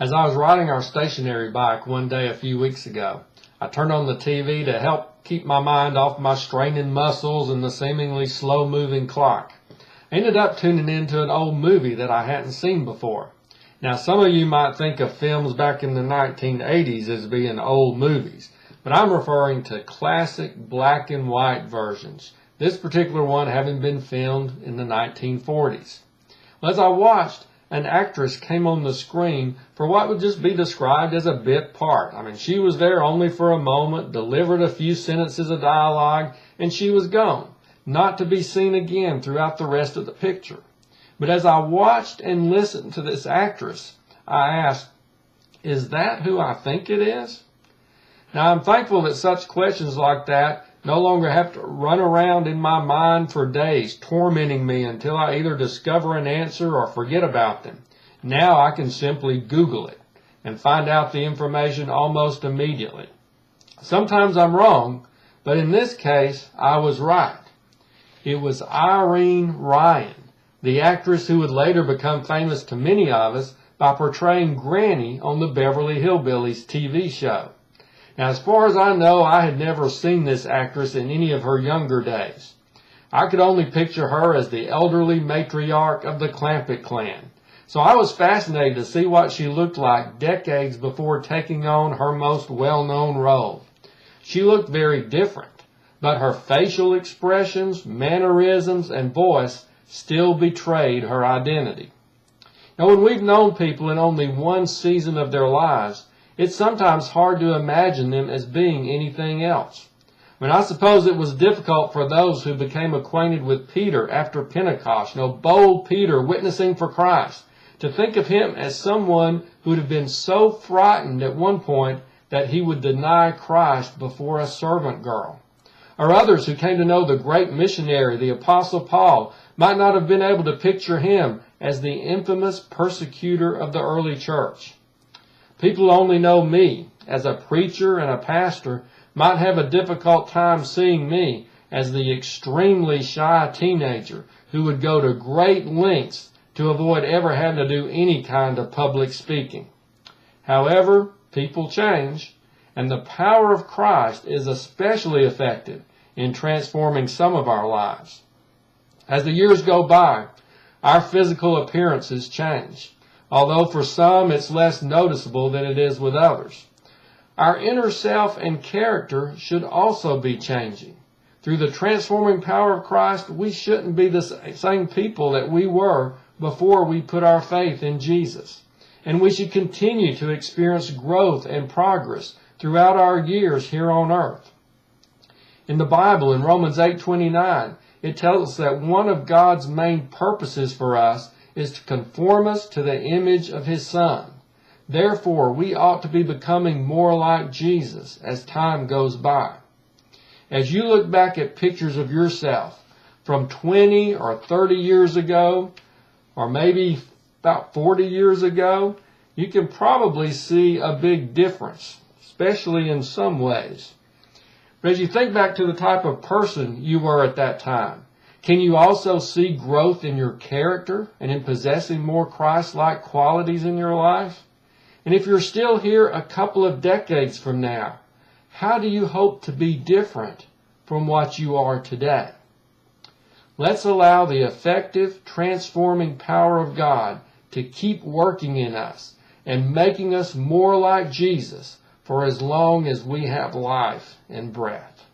As I was riding our stationary bike one day a few weeks ago, I turned on the TV to help keep my mind off my straining muscles and the seemingly slow-moving clock. I ended up tuning into an old movie that I hadn't seen before. Now, some of you might think of films back in the 1980s as being old movies, but I'm referring to classic black and white versions, this particular one having been filmed in the 1940s. As I watched, an actress came on the screen for what would just be described as a bit part. She was there only for a moment, delivered a few sentences of dialogue, and she was gone, not to be seen again throughout the rest of the picture. But as I watched and listened to this actress, I asked, is that who I think it is? Now, I'm thankful that such questions like that no longer have to run around in my mind for days, tormenting me until I either discover an answer or forget about them. Now I can simply Google it and find out the information almost immediately. Sometimes I'm wrong, but in this case, I was right. It was Irene Ryan, the actress who would later become famous to many of us by portraying Granny on the Beverly Hillbillies TV show. Now, as far as I know, I had never seen this actress in any of her younger days. I could only picture her as the elderly matriarch of the Clampett clan. So I was fascinated to see what she looked like decades before taking on her most well-known role. She looked very different, but her facial expressions, mannerisms, and voice still betrayed her identity. Now, when we've known people in only one season of their lives, it's sometimes hard to imagine them as being anything else. I suppose it was difficult for those who became acquainted with Peter after Pentecost, bold Peter witnessing for Christ, to think of him as someone who would have been so frightened at one point that he would deny Christ before a servant girl. Or others who came to know the great missionary, the Apostle Paul, might not have been able to picture him as the infamous persecutor of the early church. People who only know me as a preacher and a pastor might have a difficult time seeing me as the extremely shy teenager who would go to great lengths to avoid ever having to do any kind of public speaking. However, people change, and the power of Christ is especially effective in transforming some of our lives. As the years go by, our physical appearances change, although for some it's less noticeable than it is with others. Our inner self and character should also be changing. Through the transforming power of Christ, we shouldn't be the same people that we were before we put our faith in Jesus. And we should continue to experience growth and progress throughout our years here on earth. In the Bible, in Romans 8:29, it tells us that one of God's main purposes for us is to conform us to the image of His Son. Therefore, we ought to be becoming more like Jesus as time goes by. As you look back at pictures of yourself from 20 or 30 years ago, or maybe about 40 years ago, you can probably see a big difference, especially in some ways. But as you think back to the type of person you were at that time, can you also see growth in your character and in possessing more Christ-like qualities in your life? And if you're still here a couple of decades from now, how do you hope to be different from what you are today? Let's allow the effective, transforming power of God to keep working in us and making us more like Jesus for as long as we have life and breath.